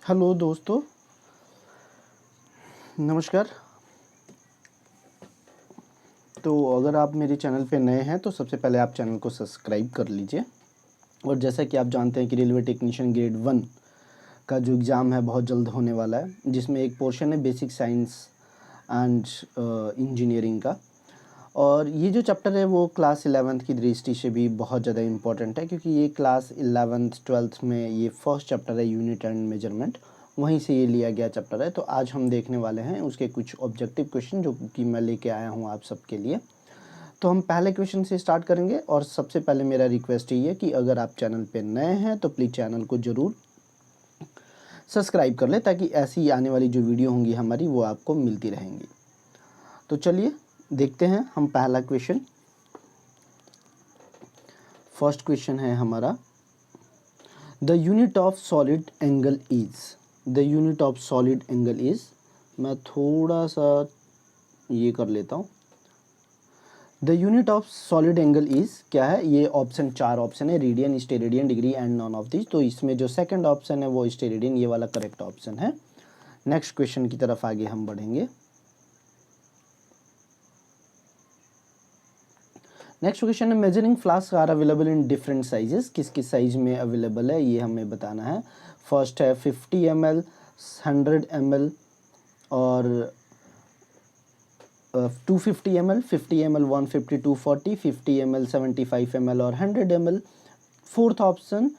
Hello दोस्तों, नमस्कार। तो अगर आप मेरे चैनल पे नए हैं तो सबसे पहले आप चैनल को सब्सक्राइब कर लीजिए। और जैसा कि आप जानते हैं कि रेलवे टेक्नीशियन ग्रेड 1 का जो एग्ज़ाम है बहुत जल्द होने वाला है, जिसमें एक पोर्शन है बेसिक साइंस एंड इंजीनियरिंग का। और ये जो चैप्टर है वो क्लास 11th की दृष्टि से भी बहुत ज़्यादा इम्पोर्टेंट है, क्योंकि ये क्लास 11th 12th में ये फर्स्ट चैप्टर है यूनिट एंड मेजरमेंट, वहीं से ये लिया गया चैप्टर है। तो आज हम देखने वाले हैं उसके कुछ ऑब्जेक्टिव क्वेश्चन जो कि मैं लेके आया हूँ आप सबके लिए। तो हम पहले क्वेश्चन से स्टार्ट करेंगे। और सबसे पहले मेरा रिक्वेस्ट ये है कि अगर आप चैनल पे नए हैं तो प्लीज़ चैनल को ज़रूर सब्सक्राइब कर लें, ताकि ऐसी आने वाली जो वीडियो होंगी हमारी वो आपको मिलती रहेंगी। तो चलिए देखते हैं हम पहला क्वेश्चन। फर्स्ट क्वेश्चन है हमारा, the unit of solid angle is. The unit of solid angle is, मैं थोड़ा सा ये कर लेता हूँ। The unit of solid angle is क्या है? ये ऑप्शन 4 ऑप्शन है, radian, steradian, degree and none of this. तो इसमें जो सेकंड ऑप्शन है वो स्टेरेडियन, ये वाला करेक्ट ऑप्शन है। नेक्स्ट क्वेश्चन की तरफ आगे हम बढ़ेंगे। नेक्स्ट क्वेश्चन है, measuring flask are available in different sizes. किस किस साइज में अवेलेबल है ये हमें बताना है। फर्स्ट है 50 ml, 100 ml और 250 ml, 50 ml 150 240, 50 ml 75 ml और 100 ml। Fourth option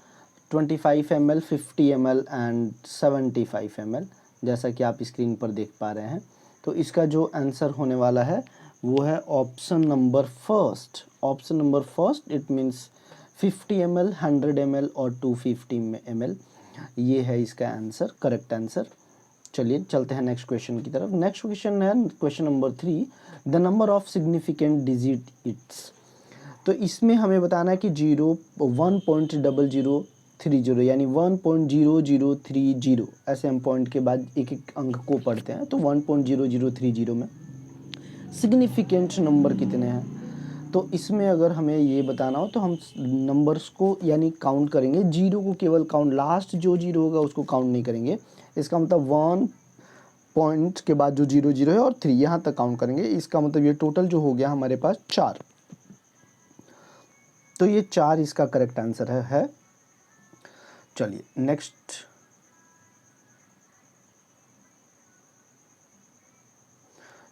25 ml, 50 ml and 75 ml, जैसा कि आप स्क्रीन पर देख पा रहे हैं। तो इसका जो आंसर होने वाला है वो है option number first. Option number first, it means 50 ml, 100 ml और 250 ml, ये है इसका आंसर, करेक्ट आंसर। चलिए चलते हैं नेक्स्ट क्वेश्चन की तरफ। नेक्स्ट क्वेश्चन है question number 3, the number of significant digit it's. तो इसमें हमें बताना है कि 1.0030 यानी 1.0030, ऐसे हम पॉइंट के बाद एक एक अंक को पढ़ते हैं। तो 1.0030 में सिग्निफिकेंट नंबर कितने हैं? तो इसमें अगर हमें ये बताना हो तो हम नंबर्स को यानी काउंट करेंगे, जीरो को केवल काउंट, लास्ट जो जीरो होगा उसको काउंट नहीं करेंगे। इसका मतलब 1 पॉइंट के बाद जो 00 है और 3 यहाँ तक काउंट करेंगे। इसका मतलब ये टोटल जो हो गया हमारे पास 4। तो ये 4 इसका करेक्ट आंसर है। चलिए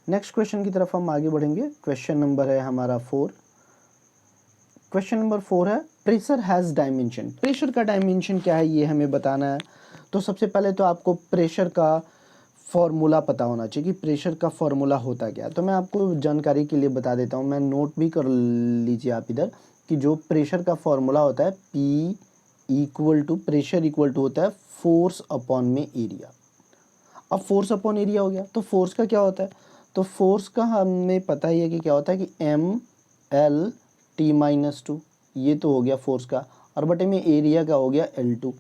नेक्स्ट क्वेश्चन की तरफ हम आगे बढ़ेंगे। क्वेश्चन नंबर है हमारा 4। क्वेश्चन नंबर 4 है, प्रेशर हैज़ डायमेंशन। प्रेशर का डायमेंशन क्या है ये हमें बताना है। तो सबसे पहले तो आपको प्रेशर का फॉर्मूला पता होना चाहिए कि प्रेशर का फॉर्मूला होता क्या है। तो मैं आपको जानकारी के लिए बता देता हूँ, मैं नोट भी कर लीजिए आप इधर, कि जो प्रेशर का फॉर्मूला होता है P equal to, pressure equal to होता है फोर्स अपॉन में एरिया। अब फोर्स अपॉन एरिया हो गया, तो फोर्स का क्या होता है? तो फोर्स का हमें पता ही है कि क्या होता है कि ML T-2, ये तो हो गया फोर्स का, और बटे में एरिया का हो गया L2।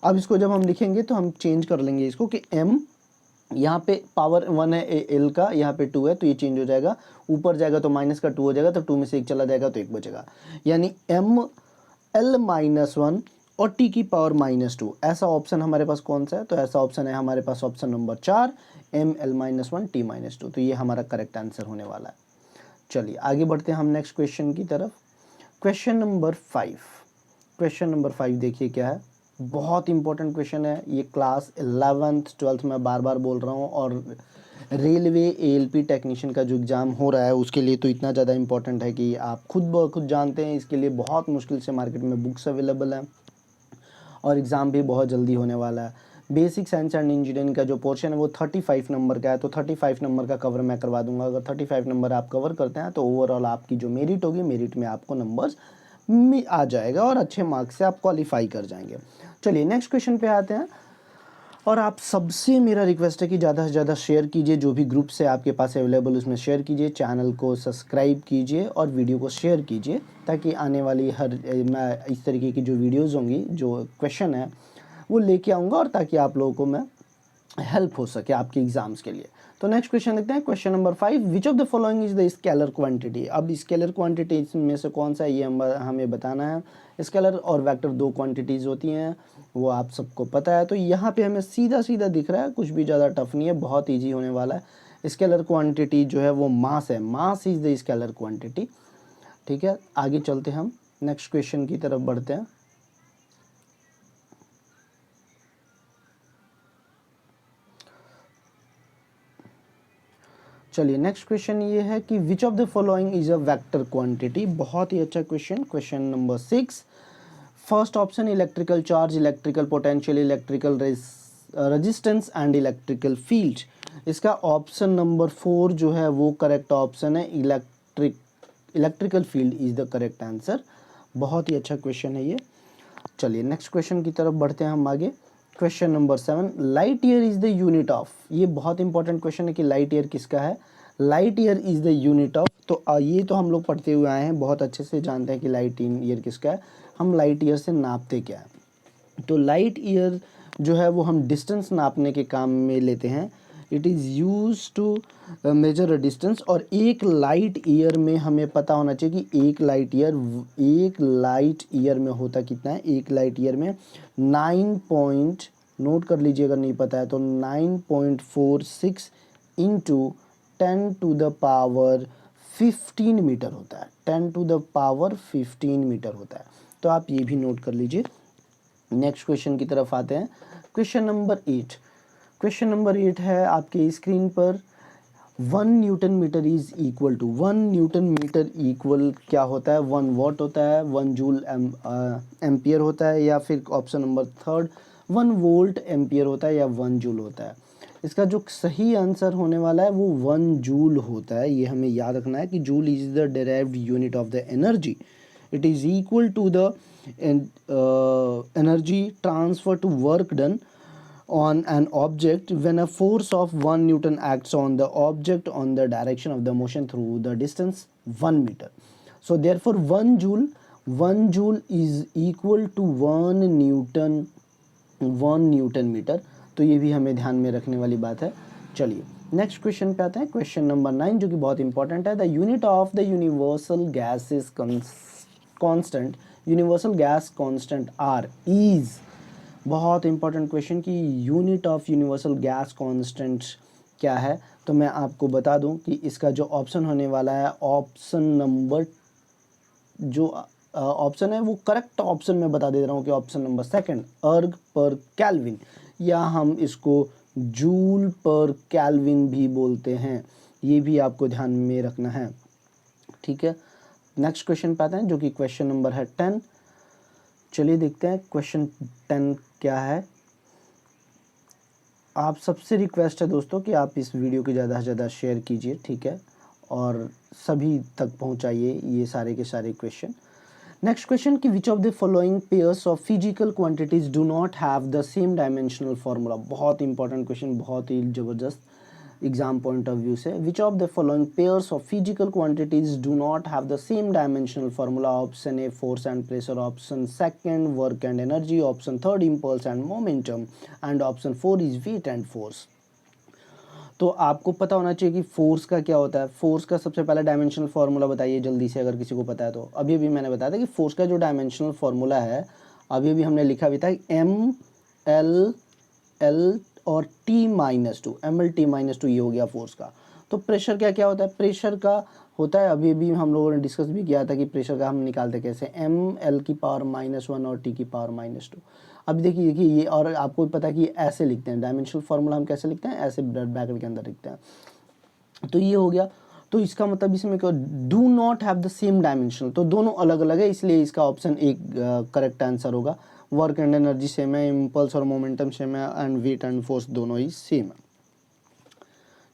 अब इसको जब हम लिखेंगे तो हम चेंज कर लेंगे इसको कि M, यहाँ पे पावर 1 है एल का, यहाँ पे 2 है तो ये चेंज हो जाएगा, ऊपर जाएगा तो माइनस का 2 हो जाएगा, तो 2 में से 1 चला जाएगा तो 1 बचेगा, यानी ML-1 और T की पावर -2। ऐसा ऑप्शन हमारे पास कौन सा है? तो ऐसा ऑप्शन है हमारे पास ऑप्शन नंबर 4, ML-1 T-2। तो ये हमारा करेक्ट आंसर होने वाला है। चलिए आगे बढ़ते हैं हम नेक्स्ट क्वेश्चन की तरफ। Question number 5। क्वेश्चन नंबर 5 देखिए क्या है, बहुत इंपॉर्टेंट क्वेश्चन है ये। क्लास 11th 12th में बार बार बोल रहा हूँ, और रेलवे ALP टेक्नीशियन का जो एग्ज़ाम हो रहा है उसके लिए तो इतना ज़्यादा इंपॉर्टेंट है कि आप खुद ब खुद जानते हैं। इसके लिए बहुत मुश्किल से मार्केट में बुक्स अवेलेबल हैं, और एग्ज़ाम भी बहुत जल्दी होने वाला है। बेसिक साइंस एंड इंजीनियरिंग का जो पोर्शन है वो 35 नंबर का है, तो 35 नंबर का कवर मैं करवा दूंगा। अगर 35 नंबर आप कवर करते हैं तो ओवरऑल आपकी जो मेरिट होगी, मेरिट में आपको नंबर्स में आ जाएगा और अच्छे मार्क्स से आप क्वालिफाई कर जाएंगे। चलिए नेक्स्ट क्वेश्चन पे आते हैं। और आप सबसे मेरा रिक्वेस्ट है कि ज़्यादा से ज़्यादा शेयर कीजिए, जो भी ग्रुप्स है आपके पास अवेलेबल उसमें शेयर कीजिए, चैनल को सब्सक्राइब कीजिए और वीडियो को शेयर कीजिए, ताकि आने वाली मैं इस तरीके की जो वीडियोज़ होंगी, जो क्वेश्चन है वो लेके आऊँगा, और ताकि आप लोगों को मैं हेल्प हो सके आपके एग्जाम्स के लिए। तो नेक्स्ट क्वेश्चन देखते हैं, question number 5, which of the following is the scalar quantity. अब स्केलर क्वांटिटी में से कौन सा है ये हमें बताना है। स्केलर और वेक्टर दो क्वांटिटीज़ होती हैं, वो आप सबको पता है। तो यहाँ पे हमें सीधा सीधा दिख रहा है, कुछ भी ज़्यादा टफ नहीं है, बहुत ईजी होने वाला है। स्केलर क्वांटिटी जो है वो मास है, mass is the scalar quantity. ठीक है, आगे चलते हम नेक्स्ट क्वेश्चन की तरफ बढ़ते हैं। चलिए नेक्स्ट क्वेश्चन ये है कि which of the following is a vector quantity. बहुत ही अच्छा question, question number 6। First option electrical charge, electrical potential, electrical resistance and electrical field. इसका ऑप्शन नंबर 4 जो है वो करेक्ट ऑप्शन है। Electrical field is the correct answer. बहुत ही अच्छा question है ये। चलिए नेक्स्ट क्वेश्चन की तरफ बढ़ते हैं हम आगे। Question number 7, light year is the unit of. ये बहुत इंपॉर्टेंट क्वेश्चन है कि लाइट ईयर किसका है। Light year is the unit of. तो ये तो हम लोग पढ़ते हुए आए हैं, बहुत अच्छे से जानते हैं कि लाइट ईयर किसका है। हम लाइट ईयर से नापते क्या है। तो लाइट ईयर जो है वो हम डिस्टेंस नापने के काम में लेते हैं। It is use to measure a distance. और एक लाइट ईयर में हमें पता होना चाहिए कि एक लाइट ईयर में होता कितना है। एक लाइट ईयर में 9 पॉइंट, नोट कर लीजिए अगर नहीं पता है तो, 9.46 into 10 to the power 15 metre होता है। 10 टू द पावर 15 मीटर होता है। तो आप ये भी नोट कर लीजिए। नेक्स्ट क्वेश्चन की तरफ आते हैं, क्वेश्चन नंबर 8। क्वेश्चन नंबर 8 है आपके स्क्रीन पर, 1 newton metre is equal to. 1 newton metre equal क्या होता है, 1 वॉट होता है, 1 जूल एम्पियर होता है, या फिर ऑप्शन नंबर 3 1 वोल्ट एम्पियर होता है, या 1 जूल होता है। इसका जो सही आंसर होने वाला है वो 1 जूल होता है। ये हमें याद रखना है कि joule is the derived unit of the energy. It is equal to the energy transfer to work done on an object when a force of 1 Newton acts on the object on the direction of the motion through the distance 1 meter. So therefore 1 joule is equal to 1 Newton meter. तो ये भी हमें ध्यान में रखने वाली बात है। चलिए नेक्स्ट क्वेश्चन पे आते हैं, क्वेश्चन नंबर 9 जो कि बहुत इंपॉर्टेंट है। The unit of the universal gas is constant. Universal gas constant R is, बहुत इंपॉर्टेंट क्वेश्चन कि unit of universal gas constant क्या है। तो मैं आपको बता दूं कि इसका जो ऑप्शन होने वाला है, ऑप्शन नंबर जो ऑप्शन है वो करेक्ट ऑप्शन में बता दे रहा हूँ कि ऑप्शन नंबर 2 अर्ग पर केल्विन, या हम इसको जूल पर केल्विन भी बोलते हैं। ये भी आपको ध्यान में रखना है। ठीक है, नेक्स्ट क्वेश्चन पे आते हैं जो कि क्वेश्चन नंबर है 10। चलिए देखते हैं क्वेश्चन 10 क्या है। आप सबसे रिक्वेस्ट है दोस्तों कि आप इस वीडियो को ज़्यादा से ज़्यादा शेयर कीजिए, ठीक है, और सभी तक पहुंचाइए ये सारे के सारे क्वेश्चन। नेक्स्ट क्वेश्चन कि which of the following pairs of physical quantities do not have the same dimensional formula. बहुत इंपॉर्टेंट क्वेश्चन, बहुत ही ज़बरदस्त एग्जाम पॉइंट ऑफ व्यू से। Which of the following pairs of physical quantities do not have the same dimensional formula. Option A force and pressure, option second work and energy, option third impulse and momentum, and option 4 is weight and force. तो आपको पता होना चाहिए कि force का क्या होता है। फोर्स का सबसे पहला डायमेंशनल फार्मूला बताइए जल्दी से, अगर किसी को पता है तो। अभी अभी मैंने बताया था कि फोर्स का जो डायमेंशनल फार्मूला है, अभी अभी हमने लिखा भी था, ML और T-2, ML T-2 ये हो गया फोर्स का। तो प्रेशर क्या क्या होता है, प्रेशर का होता है, अभी अभी हम लोगों ने डिस्कस भी किया था कि प्रेशर का हम निकालते कैसे, ML⁻⁻1 और T⁻²। अब देखिए ये, और आपको पता है कि ऐसे लिखते हैं डायमेंशनल फार्मूला, हम कैसे लिखते हैं, ऐसे ब्रैकेट के अंदर लिखते हैं। तो ये हो गया। तो इसका मतलब इसमें क्या, do not have the same dimensional, तो दोनों अलग अलग है, इसलिए इसका ऑप्शन एक करेक्ट आंसर होगा। वर्क एंड एनर्जी सेम है, इम्पल्स और मोमेंटम सेम है, एंड वेट एंड फोर्स दोनों ही सेम है।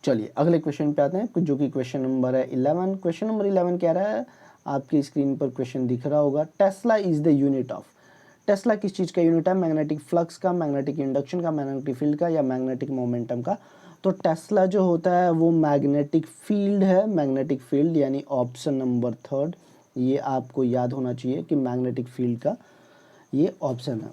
चलिए अगले क्वेश्चन पे आते हैं जो कि क्वेश्चन नंबर है 11। क्वेश्चन नंबर 11 कह रहा है, आपकी स्क्रीन पर क्वेश्चन दिख रहा होगा, Tesla is the unit of. Tesla किस चीज़ का यूनिट है, मैग्नेटिक फ्लक्स का, मैग्नेटिक इंडक्शन का, मैग्नेटिक फील्ड का, या मैग्नेटिक मोमेंटम का। तो टेस्ला जो होता है वो मैग्नेटिक फील्ड है, मैग्नेटिक फील्ड, यानी ऑप्शन नंबर 3 ये आपको याद होना चाहिए कि मैग्नेटिक फील्ड का ये ऑप्शन है।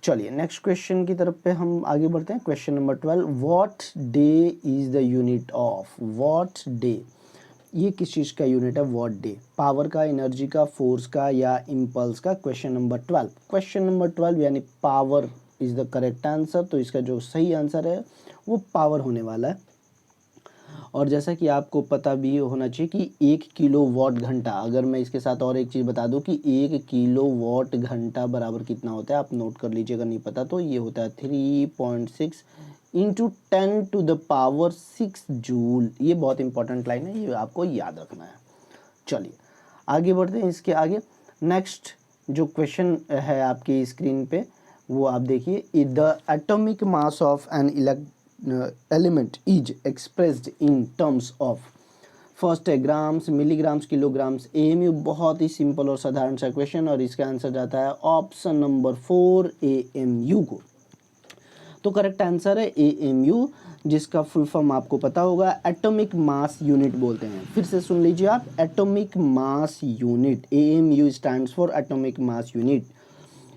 चलिए नेक्स्ट क्वेश्चन की तरफ पे हम आगे बढ़ते हैं। Question number 12, what day is the unit of, what day, ये किस चीज़ का यूनिट है व्हाट डे, पावर का, एनर्जी का, फोर्स का या इम्पल्स का। क्वेश्चन नंबर 12, क्वेश्चन नंबर 12 यानी power is the correct answer. तो इसका जो सही आंसर है वो पावर होने वाला है। और जैसा कि आपको पता भी होना चाहिए कि 1 किलो वॉट घंटा, अगर मैं इसके साथ और एक चीज़ बता दूं कि 1 किलो वॉट घंटा बराबर कितना होता है, आप नोट कर लीजिए अगर नहीं पता तो। ये होता है 3.6 into 10 to the power 6 joule. ये बहुत इंपॉर्टेंट लाइन है, ये आपको याद रखना है। चलिए आगे बढ़ते हैं इसके आगे। नेक्स्ट जो क्वेश्चन है आपकी स्क्रीन पे वो आप देखिए, the atomic mass of an element is expressed in terms of, first है ग्राम्स, मिलीग्राम्स, किलोग्राम्स, एएमयू। बहुत ही सिंपल और साधारण सा क्वेश्चन और इसका आंसर जाता है ऑप्शन नंबर 4 एएमयू को। तो करेक्ट आंसर है एएमयू, जिसका फुल फॉर्म आपको पता होगा, एटॉमिक मास यूनिट बोलते हैं। फिर से सुन लीजिए आप, atomic mass unit, AMU stands for atomic mass unit.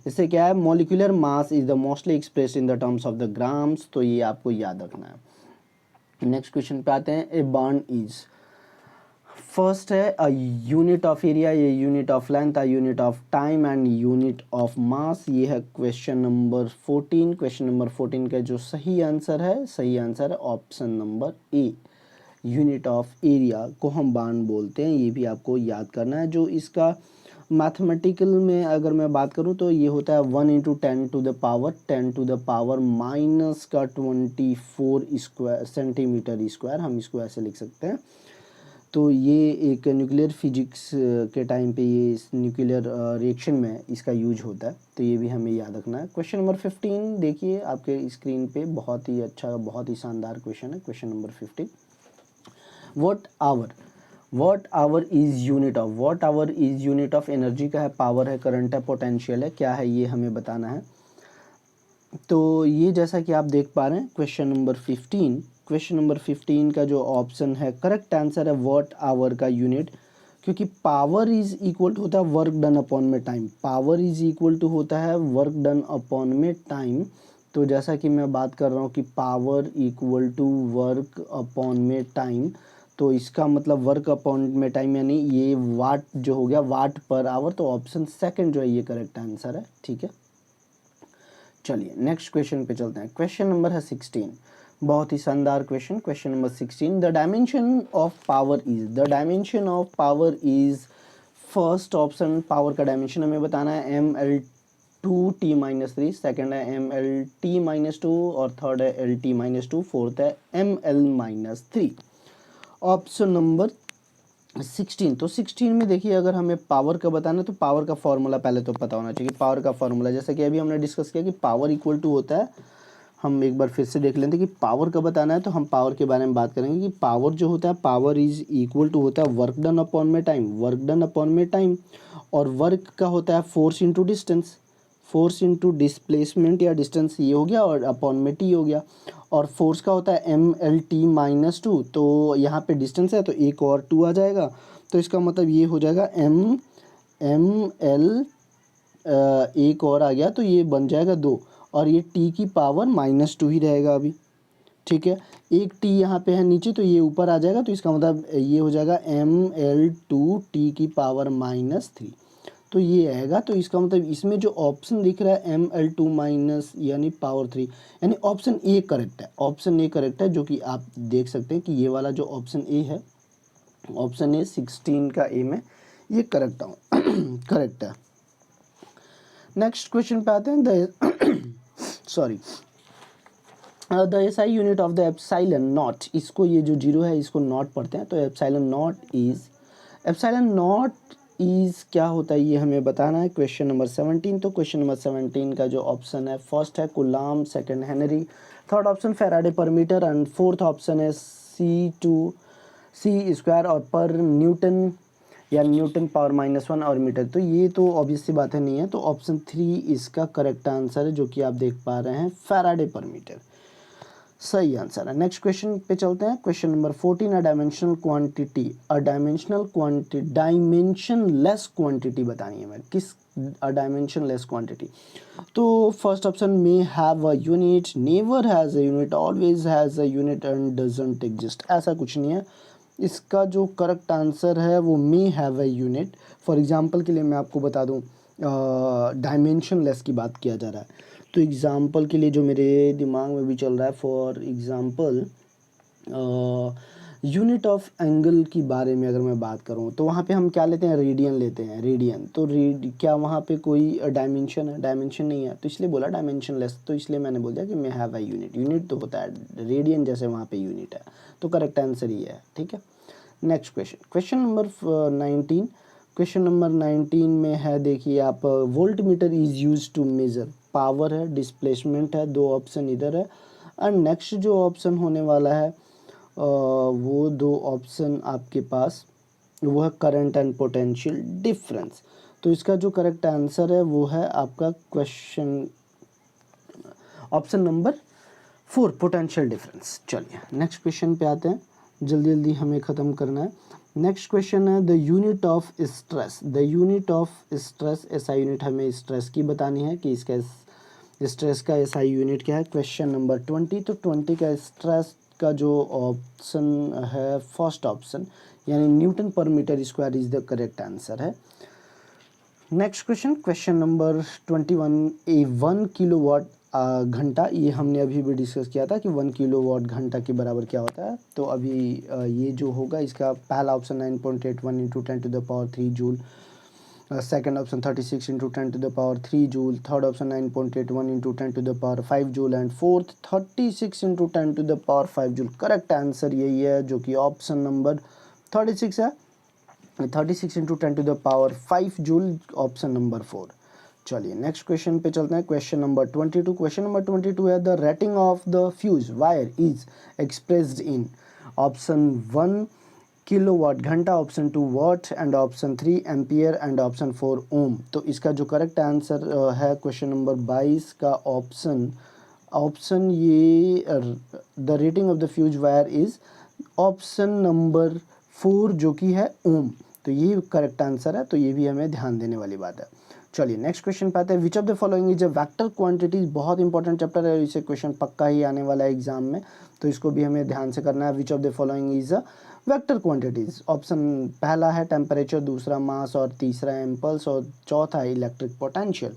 इससे क्या है, molecular mass is the mostly expressed in the terms of the grams. तो ये आपको याद रखना है। नेक्स्ट क्वेश्चन पे आते हैं, ए बर्न इज, फर्स्ट है अ यूनिट ऑफ एरिया, ये unit of length, a unit of time and unit of mass. ये है क्वेश्चन नंबर 14। क्वेश्चन नंबर 14 का जो सही आंसर है, सही आंसर है option number A, unit of area को हम बार्न बोलते हैं। ये भी आपको याद करना है। जो इसका मैथमेटिकल में अगर मैं बात करूं तो ये होता है 1 into 10 to the power minus का 24 स्क्वायर सेंटीमीटर स्क्वायर, हम इसको ऐसे लिख सकते हैं। तो ये एक न्यूक्लियर फिजिक्स के टाइम पे ये इस न्यूक्लियर रिएक्शन में इसका यूज होता है। तो ये भी हमें याद रखना है। क्वेश्चन नंबर 15 देखिए आपके स्क्रीन पे, बहुत ही अच्छा, बहुत ही शानदार क्वेश्चन है। Question number 15, what our is unit of, what our is unit of energy का है, पावर है, करंट है, पोटेंशियल है, क्या है ये हमें बताना है। तो ये जैसा कि आप देख पा रहे हैं क्वेश्चन नंबर 15, क्वेश्चन नंबर 15 का जो ऑप्शन है करेक्ट आंसर है व्हाट आवर का यूनिट, क्योंकि पावर इज इक्वल टू होता है वर्क डन अपॉन में time, power is equal to होता है वर्क डन अपॉन में टाइम। तो जैसा कि मैं बात कर रहा हूँ कि power equal to work upon में टाइम, तो इसका मतलब वर्क अपॉन में टाइम यानी ये वाट जो हो गया, वाट पर आवर। तो ऑप्शन सेकंड जो है ये करेक्ट आंसर है। ठीक है, चलिए नेक्स्ट क्वेश्चन पे चलते हैं। क्वेश्चन नंबर है 16, बहुत ही शानदार question. Question number 16, the dimension of power is, the dimension of power is, first option power का डायमेंशन हमें बताना है ml2t-3, सेकंड है mlt-2 और थर्ड है lt-2, फोर्थ है ml-3। ऑप्शन नंबर 16, तो 16 में देखिए अगर हमें पावर का बताना है तो पावर का फॉर्मूला पहले तो पता होना चाहिए। पावर का फॉर्मूला जैसे कि अभी हमने डिस्कस किया कि पावर इक्वल टू होता है, हम एक बार फिर से देख लेते हैं कि पावर का बताना है तो हम पावर के बारे में बात करेंगे कि पावर जो होता है, पावर इज इक्वल टू होता है वर्क डन अपॉन में टाइम, वर्क डन अपॉन में टाइम। और वर्क का होता है force into distance, force into displacement या डिस्टेंस, ये हो गया, और अपॉन में टी हो गया। और फोर्स का होता है mlt-2, तो यहाँ पे डिस्टेंस है तो एक और 2 आ जाएगा, तो इसका मतलब ये हो जाएगा ml, एक और आ गया तो ये बन जाएगा 2, और ये t की पावर -2 ही रहेगा अभी। ठीक है, एक t यहाँ पे है नीचे तो ये ऊपर आ जाएगा, तो इसका मतलब ये हो जाएगा ml2t की पावर -3, तो ये आएगा। तो इसका मतलब इसमें जो ऑप्शन दिख रहा है ml2 माइनस यानी पावर 3, यानी ऑप्शन ए करेक्ट है, ऑप्शन ए करेक्ट है, जो कि आप देख सकते हैं कि ये वाला जो ऑप्शन ए है, ऑप्शन ए 16 का ए में ये करेक्ट करेक्ट है। नेक्स्ट क्वेश्चन पे आते हैं, sorry, the SI unit of the epsilon not, इसको ये जो जीरो है इसको नॉट पढ़ते हैं, तो एप्सिलॉन नॉट इज क्या होता है ये हमें बताना है। क्वेश्चन नंबर 17, तो क्वेश्चन नंबर 17 का जो ऑप्शन है फर्स्ट है coulomb, second Henry, third option Faraday पर मीटर एंड फोर्थ ऑप्शन है सी स्क्वायर और पर न्यूटन या न्यूटन पावर -1 और मीटर। तो ये तो ऑब्वियस सी बात है नहीं है, तो ऑप्शन 3 इसका करेक्ट आंसर है, जो कि आप देख पा रहे हैं फैराडे पर मीटर। सही आंसर है। नेक्स्ट क्वेश्चन पे चलते हैं। क्वेश्चन नंबर 14, डायमेंशनलेस क्वांटिटी बतानी है। मैं किस डायमेंशनलेस क्वांटिटी। तो फर्स्ट ऑप्शन में have a unit, never has a unit, always has a unit and doesn't exist, ऐसा कुछ नहीं है। इसका जो करेक्ट आंसर है वो may have a unit. For example के लिए मैं आपको बता दूं, डायमेंशनलेस की बात किया जा रहा है, तो एग्जांपल के लिए जो मेरे दिमाग में भी चल रहा है, for example unit of angle की बारे में अगर मैं बात करूं तो वहाँ पे हम क्या लेते हैं, रेडियन लेते हैं, रेडियन। तो क्या वहाँ पे कोई डायमेंशन है? डायमेंशन नहीं है, तो इसलिए बोला डायमेंशनलेस। तो इसलिए मैंने बोल दिया कि may have a unit. Unit तो होता है रेडियन जैसे, वहाँ पे यूनिट है, तो करेक्ट आंसर ही है। ठीक है, next question, question number 19। Question number 19 में है, देखिए आप, voltmeter is use to measure power है, डिस्प्लेसमेंट है, दो ऑप्शन इधर है। और नेक्स्ट जो ऑप्शन होने वाला है वो दो ऑप्शन आपके पास, वो है करंट एंड पोटेंशियल डिफरेंस। तो इसका जो करेक्ट आंसर है वो है आपका question option number 4, potential difference. चलिए नेक्स्ट क्वेश्चन पे आते हैं, जल्दी जल्दी हमें ख़त्म करना है। नेक्स्ट क्वेश्चन है the unit of stress. The unit of stress, SI unit हमें स्ट्रेस की बतानी है कि इसका स्ट्रेस का एसआई यूनिट क्या है। क्वेश्चन नंबर 20, तो 20 का स्ट्रेस का जो ऑप्शन है फर्स्ट ऑप्शन, यानी newton per metre square is the correct answer है। Next question, question number 21, a 1 kilowatt घंटा, ये हमने अभी भी डिस्कस किया था कि 1 किलोवाट घंटा के बराबर क्या होता है। तो अभी ये जो होगा, इसका पहला option 9.81 into 10 to the power 3 joule, second option 36 into 10 to the power 3 joule, third option 9.81 into 10 to the power 5 joule, and fourth 36 into 10 to the power 5 joule. Correct answer यही है, जो कि ऑप्शन नंबर 36 है, 36 into 10 to the power 5 joule, option number 4। चलिए next question पे चलते हैं। Question number 22, question number 22 है the rating of the fuse wire is expressed in, option 1 kilowatt घंटा, option 2 watt, and option 3 ampere, and option 4 ohm. तो इसका जो correct answer है क्वेश्चन नंबर 22 का ऑप्शन ये, the rating of the fuse wire is option number 4, जो कि है ओम। तो ये करेक्ट आंसर है, तो ये भी हमें ध्यान देने वाली बात है। चलिए नेक्स्ट क्वेश्चन पे आते हैं। विच of the following is a vector quantities, बहुत इंपॉर्टेंट चैप्टर है, इसे क्वेश्चन पक्का ही आने वाला है एग्जाम में, तो इसको भी हमें ध्यान से करना है। विच of the following is a vector quantities, option पहला है टेम्परेचर, दूसरा मास, और तीसरा इम्पल्स, और चौथा इलेक्ट्रिक पोटेंशियल।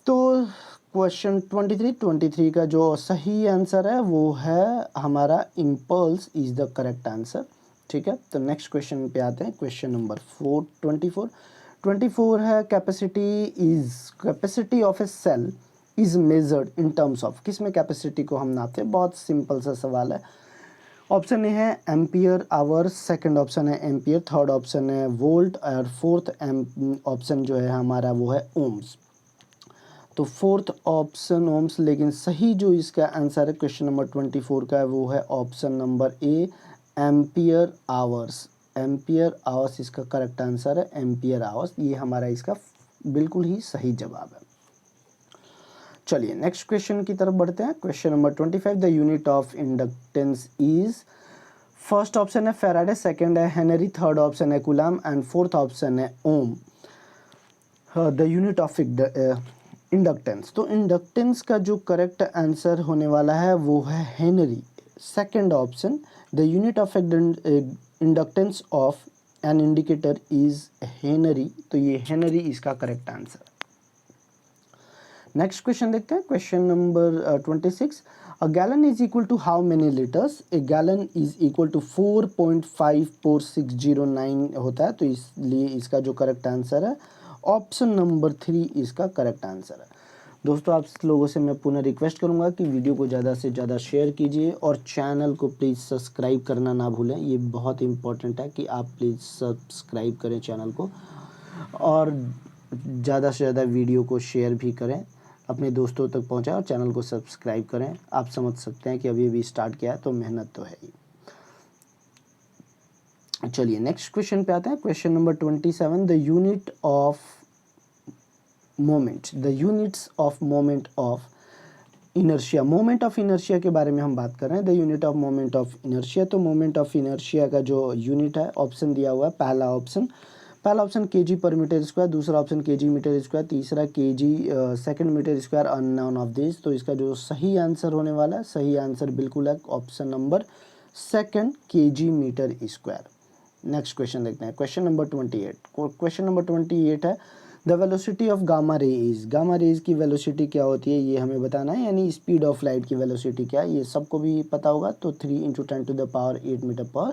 तो क्वेश्चन 23 का जो सही आंसर है वो है हमारा impulse is the correct answer. ठीक है, तो नेक्स्ट क्वेश्चन पे आते हैं। क्वेश्चन नंबर 24 है capacity of a cell is measured in terms of, किस में कैपेसिटी को हम नापते हैं? बहुत सिंपल सा सवाल है। ऑप्शन ए है एम्पियर आवर्स, सेकंड ऑप्शन है एम्पियर, थर्ड ऑप्शन है वोल्ट, और फोर्थ ऑप्शन जो है हमारा वो है ओम्स। तो फोर्थ ऑप्शन ओम्स, लेकिन सही जो इसका आंसर है क्वेश्चन नंबर 24 का है वो है ऑप्शन नंबर ए, एम्पियर आवर्स। एम्पियर आवर्स इसका करेक्ट आंसर है, एम्पियर आवर्स, ये हमारा इसका बिल्कुल ही सही जवाब है। चलिए नेक्स्ट क्वेश्चन की तरफ बढ़ते हैं। Question number 25, the unit of inductance is, first option है फैराडे, सेकंड है हेनरी, थर्ड ऑप्शन है कूलम, एंड फोर्थ ऑप्शन है ओम। द यूनिट ऑफ इंडक्टेंस, तो इंडक्टेंस का जो करेक्ट आंसर होने वाला है वो है Henry, second option. The unit of inductance of an indicator is Henry, तो ये हेनरी इसका करेक्ट आंसर। नेक्स्ट क्वेश्चन देखते हैं। Question number 26, a gallon is equal to how many litres? A gallon is equal to 4.54609 होता है, तो इसलिए इसका जो करेक्ट आंसर है ऑप्शन नंबर 3 इसका करेक्ट आंसर है। दोस्तों आप लोगों से मैं पुनः रिक्वेस्ट करूंगा कि वीडियो को ज़्यादा से ज़्यादा शेयर कीजिए, और चैनल को प्लीज़ सब्सक्राइब करना ना भूलें, ये बहुत इंपॉर्टेंट है कि आप प्लीज़ सब्सक्राइब करें चैनल को, और ज़्यादा से ज़्यादा वीडियो को शेयर भी करें, अपने दोस्तों तक पहुंचाएं, और चैनल को सब्सक्राइब करें। आप समझ सकते हैं कि अभी स्टार्ट किया है तो मेहनत तो है ही। चलिए नेक्स्ट क्वेश्चन पे आते हैं। Question number 27, the unit of moment, the units of moment of inertia, moment of inertia के बारे में हम बात कर रहे हैं। The unit of moment of inertia, तो मोमेंट ऑफ इनर्शिया का जो यूनिट है ऑप्शन दिया हुआ है, पहला option KG per metre square, दूसरा ऑप्शन केजी मीटर स्क्वायर, तीसरा KG second meter square, none of this. तो इसका जो सही आंसर होने वाला है, सही आंसर बिल्कुल है option number second, KG meter square. Next question देखते हैं, क्वेश्चन नंबर 28। क्वेश्चन नंबर 28 है the velocity of gamma ray is, gamma rays की वेलोसिटी क्या होती है ये हमें बताना है, यानी स्पीड ऑफ लाइट की वेलोसिटी क्या है, ये सबको भी पता होगा। तो 3 × 10⁸ मीटर पर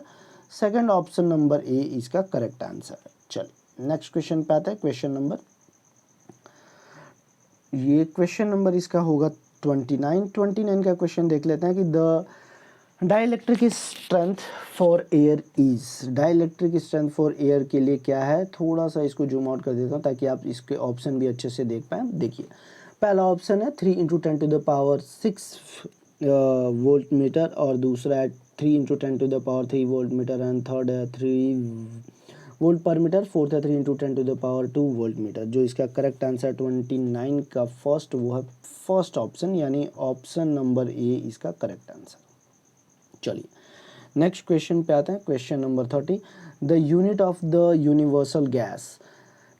सेकंड, ऑप्शन नंबर ए इसका करेक्ट आंसर है। चलिए नेक्स्ट क्वेश्चन पे आता है, क्वेश्चन नंबर इसका होगा 29 का क्वेश्चन देख लेते हैं कि the dielectric strength for air is, dielectric strength for air के लिए क्या है, थोड़ा सा इसको जूम आउट कर देता हूँ ताकि आप इसके ऑप्शन भी अच्छे से देख पाएँ। देखिए पहला ऑप्शन है 3 × 10⁶ वोल्ट मीटर, और दूसरा है 3 × 10⁻³ वोल्ट मीटर, एंड थर्ड है 3 वोल्ट पर मीटर, फोर्थ है 3 × 10⁻² वोल्ट मीटर। जो इसका करेक्ट आंसर 29 का फर्स्ट, वो है फर्स्ट ऑप्शन, यानी ऑप्शन नंबर ए इसका करेक्ट आंसर। चलिए नेक्स्ट क्वेश्चन पे आते हैं, question number 30। The unit of the universal gas,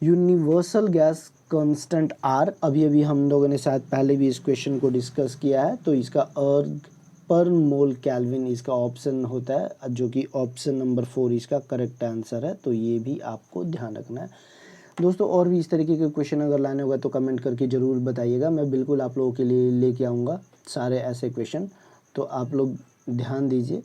universal gas constant R, अभी हम लोगों ने शायद पहले भी इस क्वेश्चन को डिस्कस किया है। तो इसका अर्ग पर मोल केल्विन इसका ऑप्शन होता है, जो कि ऑप्शन नंबर 4 इसका करेक्ट आंसर है। तो ये भी आपको ध्यान रखना है दोस्तों। और भी इस तरीके के क्वेश्चन अगर लाने होगा तो कमेंट करके ज़रूर बताइएगा, मैं बिल्कुल आप लोगों के लिए लेके आऊँगा सारे ऐसे क्वेश्चन, तो आप लोग ध्यान दीजिए।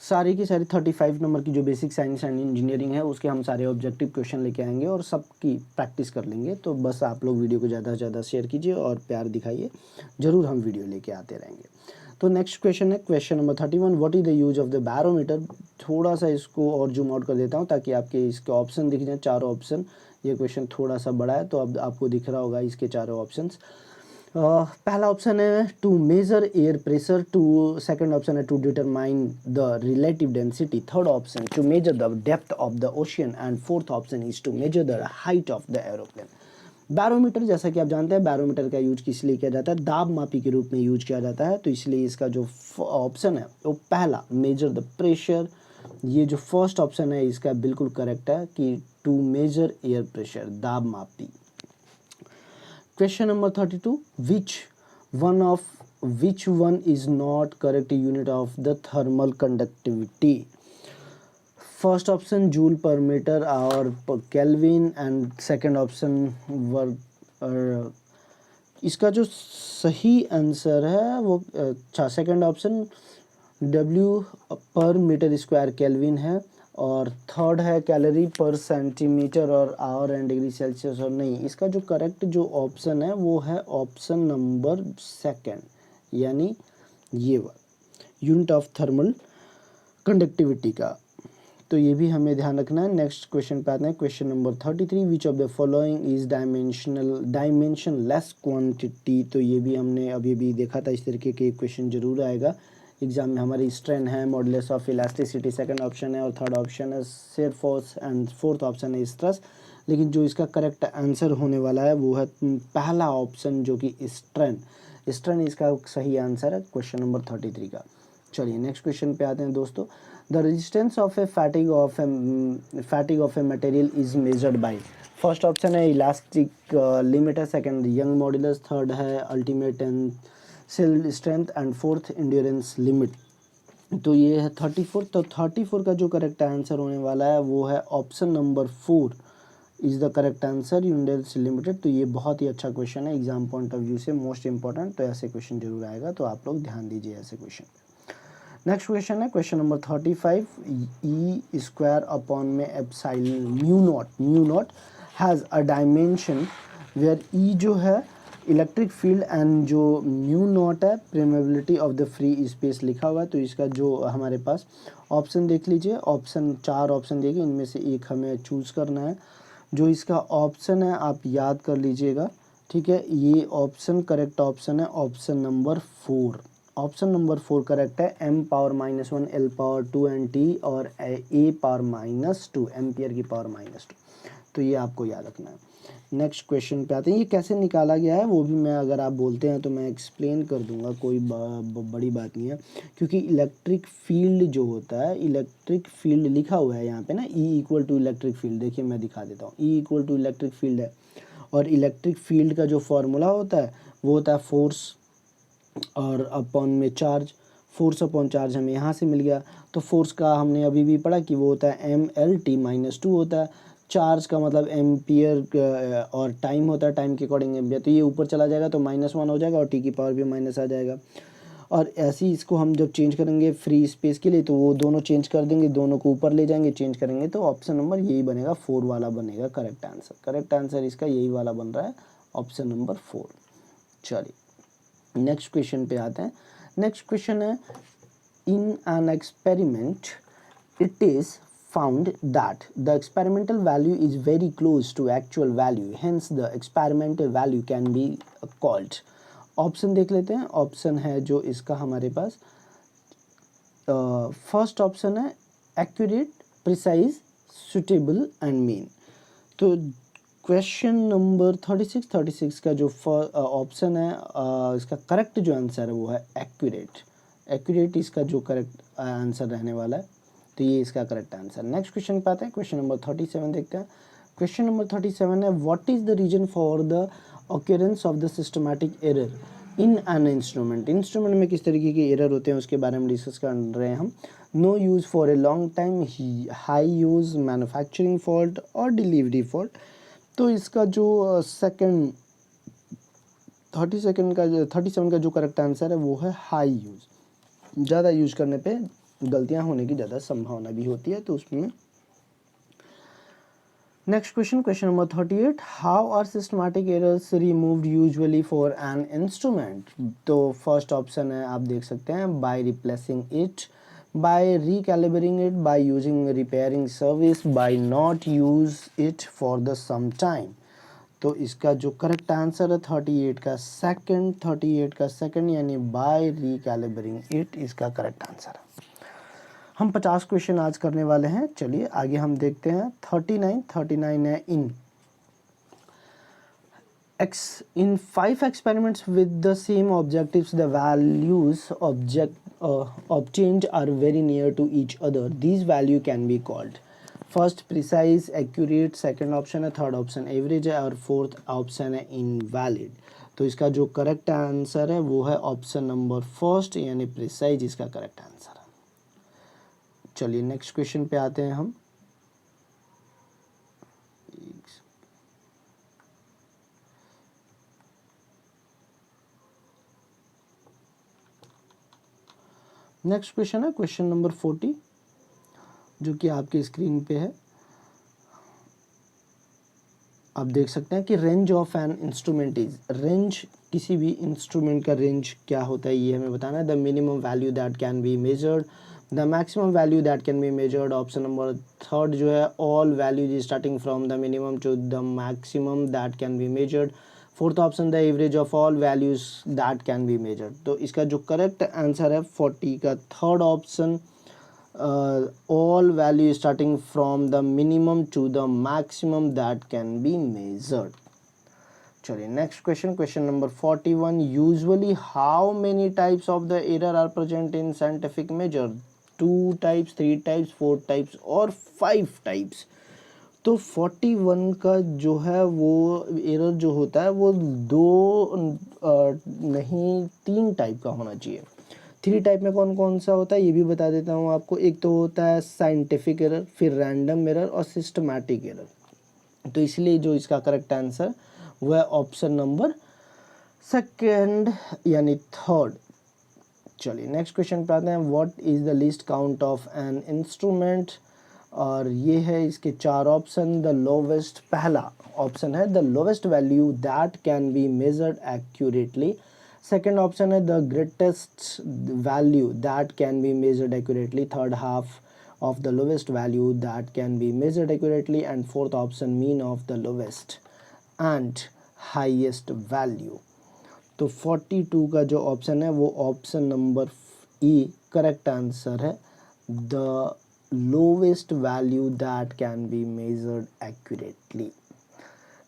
सारी की सारी 35 नंबर की जो बेसिक साइंस एंड इंजीनियरिंग है उसके हम सारे ऑब्जेक्टिव क्वेश्चन लेके आएंगे और सबकी प्रैक्टिस कर लेंगे। तो बस आप लोग वीडियो को ज़्यादा से ज़्यादा शेयर कीजिए और प्यार दिखाइए, ज़रूर हम वीडियो लेके आते रहेंगे। तो नेक्स्ट क्वेश्चन है question number 31, what is the use of the barometer. थोड़ा सा इसको और जूम आउट कर देता हूँ ताकि आपके इसके ऑप्शन दिख जाए, चारों ऑप्शन। ये क्वेश्चन थोड़ा सा बड़ा है तो अब आपको दिख रहा होगा इसके चारों ऑप्शन। पहला ऑप्शन है to measure air pressure, to second option है to determine the relative density, third option to measure the depth of the ocean, and fourth option is to measure the height of the aeroplane. Barometer, जैसा कि आप जानते हैं barometer का use किस लिए किया जाता है, दाब मापी के रूप में यूज किया जाता है। तो इसलिए इसका जो ऑप्शन है वो पहला मेजर द प्रेशर, ये जो फर्स्ट ऑप्शन है इसका बिल्कुल करेक्ट है कि टू मेजर एयर प्रेशर, दाब मापी। Question number 32, which one is not correct unit of the thermal conductivity? First option joule per meter और Kelvin, and second option इसका जो सही आंसर है वो अच्छा सेकंड ऑप्शन W पर मीटर स्क्वायर केल्विन है, और थर्ड है कैलोरी पर सेंटीमीटर और आवर एंड डिग्री सेल्सियस। और नहीं, इसका जो करेक्ट जो ऑप्शन है वो है ऑप्शन नंबर सेकंड, यानी ये यूनिट ऑफ थर्मल कंडक्टिविटी का। तो ये भी हमें ध्यान रखना है। नेक्स्ट क्वेश्चन पे आते हैं, question number 33, which of the following is dimensionless quantity. तो ये भी हमने अभी भी देखा था, इस तरीके के क्वेश्चन जरूर आएगा एग्जाम में। हमारी स्ट्रेन है, modulus of elasticity second option है, और थर्ड ऑप्शन है shear force, and fourth option है स्ट्रेस। लेकिन जो इसका करेक्ट आंसर होने वाला है वो है पहला ऑप्शन, जो कि स्ट्रेन इसका सही आंसर है क्वेश्चन नंबर 33 का। चलिए नेक्स्ट क्वेश्चन पे आते हैं दोस्तों। The resistance of A fatigue of a material is measured by, first option है इलास्टिक लिमिट है, सेकंड यंग मॉडुलस, थर्ड है ultimate tensile strength, and fourth endurance limit. तो ये है 34। तो 34 का जो करेक्ट आंसर होने वाला है वो है option number 4 is the correct answer, units limited. तो ये बहुत ही अच्छा क्वेश्चन है एग्जाम पॉइंट ऑफ व्यू से, मोस्ट इंपॉर्टेंट। तो ऐसे क्वेश्चन जरूर आएगा, तो आप लोग ध्यान दीजिए ऐसे क्वेश्चन। नेक्स्ट क्वेश्चन है question number 35, E square upon में epsilon mu naught has a dimension where E जो है इलेक्ट्रिक फील्ड एंड जो म्यू नॉट है permeability of the free space लिखा हुआ है। तो इसका जो हमारे पास ऑप्शन देख लीजिए, ऑप्शन 4 ऑप्शन देंगे, इनमें से एक हमें चूज़ करना है। जो इसका ऑप्शन है आप याद कर लीजिएगा, ठीक है। ये ऑप्शन करेक्ट ऑप्शन है option number 4, option number 4 correct है। m power -1 l power 2 and t और a पावर -2 एम्पियर की पावर -2। तो ये आपको याद रखना है। नेक्स्ट क्वेश्चन पे आते हैं। ये कैसे निकाला गया है वो भी मैं, अगर आप बोलते हैं तो मैं एक्सप्लेन कर दूंगा, कोई बड़ी बात नहीं है। क्योंकि इलेक्ट्रिक फील्ड जो होता है, इलेक्ट्रिक फील्ड लिखा हुआ है यहाँ पे ना, E equal to electric field. देखिए मैं दिखा देता हूँ, E equal to electric field है। और इलेक्ट्रिक फील्ड का जो फॉर्मूला होता है वो होता है फोर्स और अपॉन में चार्ज। फोर्स अपॉन चार्ज हमें यहाँ से मिल गया। तो फोर्स का हमने अभी भी पढ़ा कि वो होता है mLt-2 होता है। चार्ज का मतलब एम्पियर और टाइम होता है, टाइम के अकॉर्डिंग एम्पियर। तो ये ऊपर चला जाएगा तो -1 हो जाएगा और टी की पावर भी माइनस आ जाएगा। और ऐसे ही इसको हम जब चेंज करेंगे फ्री स्पेस के लिए तो वो दोनों चेंज कर देंगे, दोनों को ऊपर ले जाएंगे, चेंज करेंगे। तो ऑप्शन नंबर यही बनेगा, 4 वाला बनेगा करेक्ट आंसर। करेक्ट आंसर इसका यही वाला बन रहा है, ऑप्शन नंबर 4। चलिए नेक्स्ट क्वेश्चन पे आते हैं। नेक्स्ट क्वेश्चन है, in an experiment it is found that the experimental value is very close to actual value, hence the experimental value can be called। Option देख लेते हैं। ऑप्शन है जो इसका हमारे पास, फर्स्ट ऑप्शन है accurate, precise, suitable and mean. तो question number 36 का जो ऑप्शन है, इसका करेक्ट जो आंसर है वो है एक्यूरेट। एक्यूरेट इसका जो करेक्ट आंसर रहने वाला है। तो ये इसका करेक्ट आंसर। नेक्स्ट क्वेश्चन पे आते हैं। क्वेश्चन नंबर 37 देखते हैं। क्वेश्चन नंबर 37 है, what is the reason for the occurrence of the systematic error in an instrument. Instrument में किस तरीके के एरर होते हैं उसके बारे में डिस्कस कर रहे हैं हम। No use for a long time, high use, manufacturing fault और डिलीवरी फॉल्ट। तो इसका जो सेकंड 37 का जो करेक्ट आंसर है वो है हाई यूज़। ज़्यादा यूज़ करने पे गलतियां होने की ज़्यादा संभावना भी होती है, तो उसमें। Next question, question number 38, how are systematic errors removed usually for an instrument. तो फर्स्ट ऑप्शन है, आप देख सकते हैं, by replacing it, by recalibrating it, by using repairing service, by not use it for the some time. तो इसका जो correct answer है 38 का सेकंड यानी बाय रिकैलिब्रेटिंग इट, इसका करेक्ट आंसर है। हम 50 क्वेश्चन आज करने वाले हैं। चलिए आगे हम देखते हैं। 39 है, in 5 experiments with the same objectives, the values obtained are very near to each other. These value can be called, first precise, accurate, second option है, थर्ड ऑप्शन एवरेज है और फोर्थ ऑप्शन है इनवैलिड। तो इसका जो correct answer है वो है ऑप्शन नंबर फर्स्ट यानी प्रिसाइज, इसका करेक्ट आंसर है। चलिए नेक्स्ट क्वेश्चन पे आते हैं हम। नेक्स्ट क्वेश्चन है क्वेश्चन नंबर 40 जो कि आपके स्क्रीन पे है। आप देख सकते हैं कि range of an instrument is, range किसी भी इंस्ट्रूमेंट का रेंज क्या होता है ये हमें बताना है। The minimum value that can be measured, the maximum value that can be measured. Option number third जो है, all values starting from the minimum to the maximum that can be measured. Fourth option the average of all values that can be measured. तो इसका जो correct answer है 40 का third option, all value starting from the minimum to the maximum that can be measured। चलिए next question, question number 41, usually how many types of the error are present in scientific measure. 2 types, 3 types, 4 types और 5 types. तो 41 का जो है वो error जो होता है वो 2 नहीं 3 टाइप का होना चाहिए। 3 टाइप में कौन कौन सा होता है ये भी बता देता हूँ आपको। एक तो होता है साइंटिफिक एरर, फिर रैंडम एरर और सिस्टमैटिक एरर। तो इसलिए जो इसका करेक्ट आंसर वह ऑप्शन नंबर सेकंड यानी थर्ड। चलिए नेक्स्ट क्वेश्चन पे आते हैं। What is the least count of an instrument, और ये है इसके 4 ऑप्शन। द लोवेस्ट, पहला ऑप्शन है the lowest value that can be measured accurately. Second option है the greatest value that can be measured accurately. Third half of the lowest value that can be measured accurately, and fourth option mean of the lowest and highest value। तो 42 का जो option है वो option number E correct answer है, the lowest value that can be measured accurately.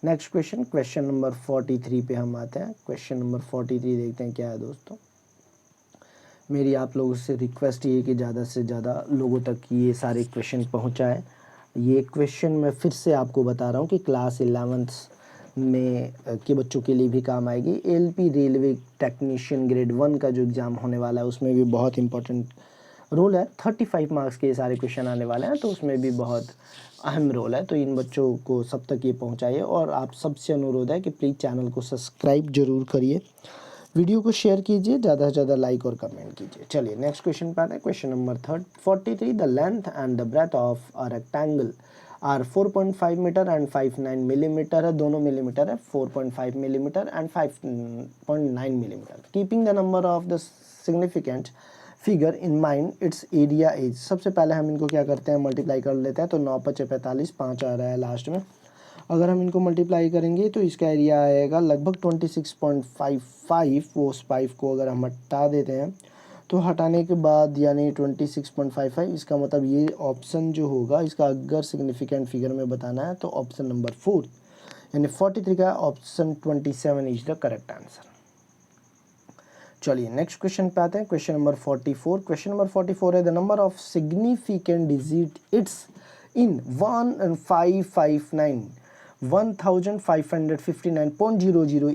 Next question, question number 43 पे हम आते हैं। क्वेश्चन नंबर 43 देखते हैं क्या है दोस्तों। मेरी आप लोगों से रिक्वेस्ट ये है कि ज़्यादा से ज़्यादा लोगों तक ये सारे क्वेश्चन पहुँचाए। ये क्वेश्चन मैं फिर से आपको बता रहा हूँ कि क्लास 11th में के बच्चों के लिए भी काम आएगी। एलपी रेलवे टेक्नीशियन ग्रेड 1 का जो एग्ज़ाम होने वाला है उसमें भी बहुत इंपॉर्टेंट रोल है। 35 मार्क्स के ये सारे क्वेश्चन आने वाले हैं, तो उसमें भी बहुत अहम रोल है। तो इन बच्चों को सब तक ये पहुंचाइए और आप सबसे अनुरोध है कि प्लीज़ चैनल को सब्सक्राइब जरूर करिए, वीडियो को शेयर कीजिए, ज़्यादा से ज़्यादा लाइक और कमेंट कीजिए। चलिए नेक्स्ट क्वेश्चन पे आते हैं। Question number 43, the length and the breadth of a rectangle are 4.5 meter and 59 millimeter है, दोनों मिलीमीटर है, 4.5 millimeter and 5.9 millimeter. Keeping the number of the significant figure in mind its area is. सबसे पहले हम इनको क्या करते हैं, मल्टीप्लाई कर लेते हैं। तो 9 × 5 = 45, 5 आ रहा है लास्ट में। अगर हम इनको मल्टीप्लाई करेंगे तो इसका एरिया आएगा लगभग 26.55। वो उस 5 को अगर हम हटा देते हैं तो हटाने के बाद यानी 26.55, इसका मतलब ये ऑप्शन जो होगा इसका अगर सिग्निफिकेंट फिगर में बताना है तो ऑप्शन नंबर 4 यानी 43 का option 27 is the correct answer. चलिए नेक्स्ट क्वेश्चन पे आते हैं। Question number 44। क्वेश्चन नंबर 44 है, the number of significant digit it's in 1559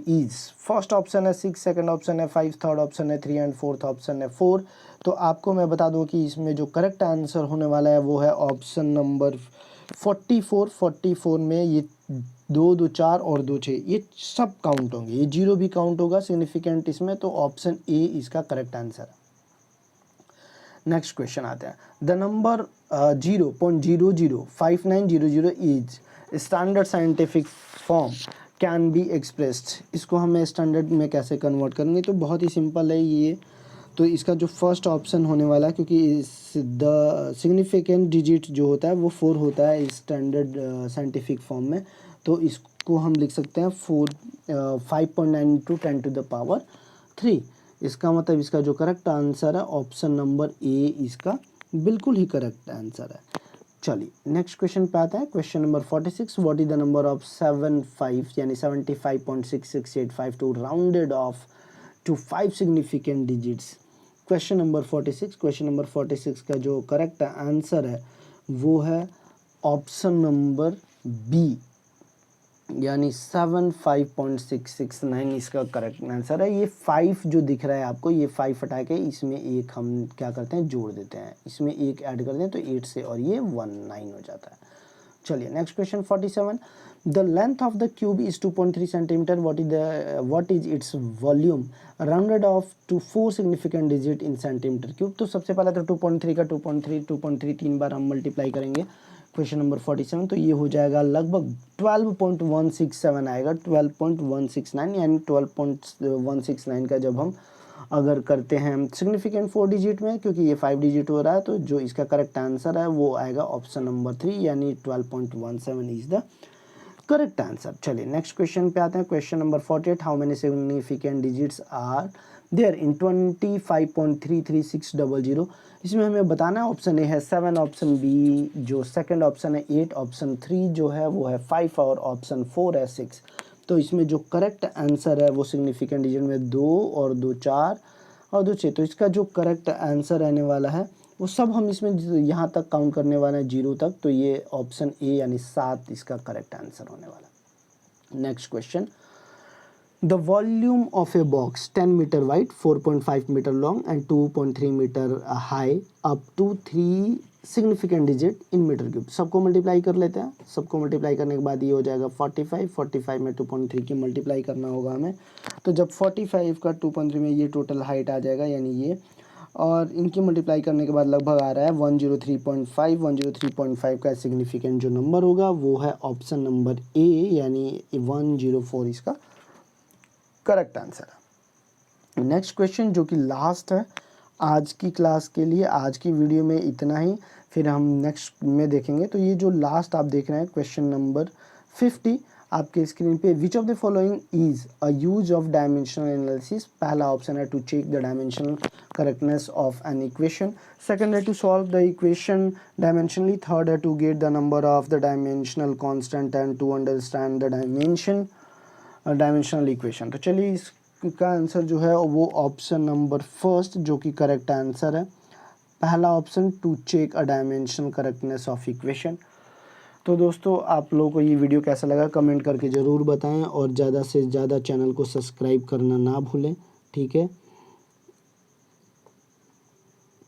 is. First option है 6, सेकंड ऑप्शन है 5, थर्ड ऑप्शन है 3 एंड फोर्थ ऑप्शन है 4। तो आपको मैं बता दूं कि इसमें जो करेक्ट आंसर होने वाला है वो है ऑप्शन नंबर 44। 44 में ये 2, 2, 4 और 2, 6 ये सब काउंट होंगे, ये 0 भी काउंट होगा सिग्निफिकेंट इसमें। तो ऑप्शन ए इसका करेक्ट आंसर है। नेक्स्ट क्वेश्चन आते हैं। The number 0.005900 is standard scientific form can be expressed. इसको हमें स्टैंडर्ड में कैसे कन्वर्ट करेंगे, तो बहुत ही सिंपल है ये। तो इसका जो फर्स्ट ऑप्शन होने वाला है, क्योंकि इस द सिग्निफिकेंट डिजिट जो होता है वो 4 होता है स्टैंडर्ड साइंटिफिक फॉर्म में। तो इसको हम लिख सकते हैं 5.9 × 10⁻³ इसका मतलब इसका जो करेक्ट आंसर है ऑप्शन नंबर ए इसका बिल्कुल ही करेक्ट आंसर है। चलिए नेक्स्ट क्वेश्चन पे आता है। Question number 46, what is the number of 75 यानी 75.6685 rounded off to 5 significant digits. Question number 46। Question number 46 का जो करेक्ट आंसर है वो है ऑप्शन नंबर बी यानी 75.669 इसका करेक्ट आंसर है। ये 5 जो दिख रहा है आपको, ये 5 हटा के इसमें एक हम क्या करते हैं जोड़ देते हैं, इसमें एक ऐड कर दें तो 8 से और ये 19 हो जाता है। चलिए next question 47, the length of the cube is 2.3 centimeter, what is its volume rounded off to 4 significant digit in centimeter cube. तो सबसे पहले तो 2.3 का 2.3 3 बार हम मल्टीप्लाई करेंगे क्वेश्चन नंबर 47, तो ये हो जाएगा लगभग 12.167 आएगा, 12.169 यानी 12.169 का जब हम अगर करते हैं सिग्निफिकेंट 4 डिजिट में, क्योंकि ये 5 डिजिट हो रहा है, तो जो इसका करेक्ट आंसर है वो आएगा ऑप्शन नंबर 3 यानी 12.17 इज द करेक्ट आंसर। चलिए नेक्स्ट क्वेश्चन पे आते हैं। Question number 48, how many significant digits are there in 25.33600। इसमें हमें बताना है ऑप्शन ए है 7, ऑप्शन बी जो सेकंड ऑप्शन है 8, ऑप्शन 3 जो है वो है 5 और ऑप्शन 4 है 6। तो इसमें जो करेक्ट आंसर है वो सिग्निफिकेंट डिजिट में 2 और 2 4 और 2 6। तो इसका जो करेक्ट आंसर रहने वाला है वो सब हम इसमें यहाँ तक काउंट करने वाले हैं 0 तक। तो ये ऑप्शन ए यानी 7 इसका करेक्ट आंसर होने वाला है। Next question, the volume of a box 10 meter wide, 4.5 meter long and 2.3 meter high up to 3 significant digit in meter cube. सबको मल्टीप्लाई कर लेते हैं। सबको मल्टीप्लाई करने के बाद ये हो जाएगा 45 में 2.3 की मल्टीप्लाई करना होगा हमें। तो जब 45 का 2.3 में ये टोटल हाइट आ जाएगा यानी ये, और इनकी मल्टीप्लाई करने के बाद लगभग आ रहा है 103.5। 103.5 का सिग्निफिकेंट जो नंबर होगा वो है ऑप्शन नंबर ए यानी 104 इसका करेक्ट आंसर है। नेक्स्ट क्वेश्चन जो कि लास्ट है आज की क्लास के लिए, आज की वीडियो में इतना ही, फिर हम नेक्स्ट में देखेंगे। तो ये जो लास्ट आप देख रहे हैं क्वेश्चन नंबर 50, आपके स्क्रीन पे which of the following is a use of dimensional analysis. पहला ऑप्शन है to check the dimensional correctness of an equation, second है to solve the equation dimensionally, third है to get the number of the dimensional constant and to understand the dimensional equation. तो चलिए इसका answer जो है वो option number first जो कि करेक्ट आंसर है, पहला option to check a dimensional correctness of equation. तो दोस्तों आप लोगों को ये वीडियो कैसा लगा कमेंट करके ज़रूर बताएं और ज़्यादा से ज़्यादा चैनल को सब्सक्राइब करना ना भूलें, ठीक है।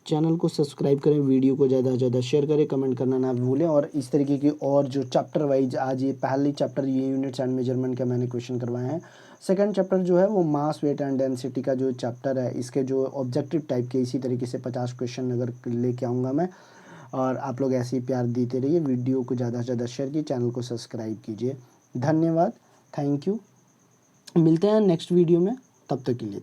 चैनल को सब्सक्राइब करें, वीडियो को ज़्यादा से ज़्यादा शेयर करें, कमेंट करना ना भूलें। और इस तरीके की और जो चैप्टर वाइज आज ये पहली चैप्टर ये यूनिट्स एंड मेजरमेंट का मैंने क्वेश्चन करवाए हैं। सेकंड चैप्टर जो है वो मास वेट एंड डेंसिटी का जो चैप्टर है इसके जो ऑब्जेक्टिव टाइप के इसी तरीके से 50 क्वेश्चन अगर लेके आऊँगा मैं। और आप लोग ऐसे ही प्यार देते रहिए, वीडियो को ज़्यादा से ज़्यादा शेयर कीजिए, चैनल को सब्सक्राइब कीजिए। धन्यवाद, थैंक यू। मिलते हैं नेक्स्ट वीडियो में, तब तक के लिए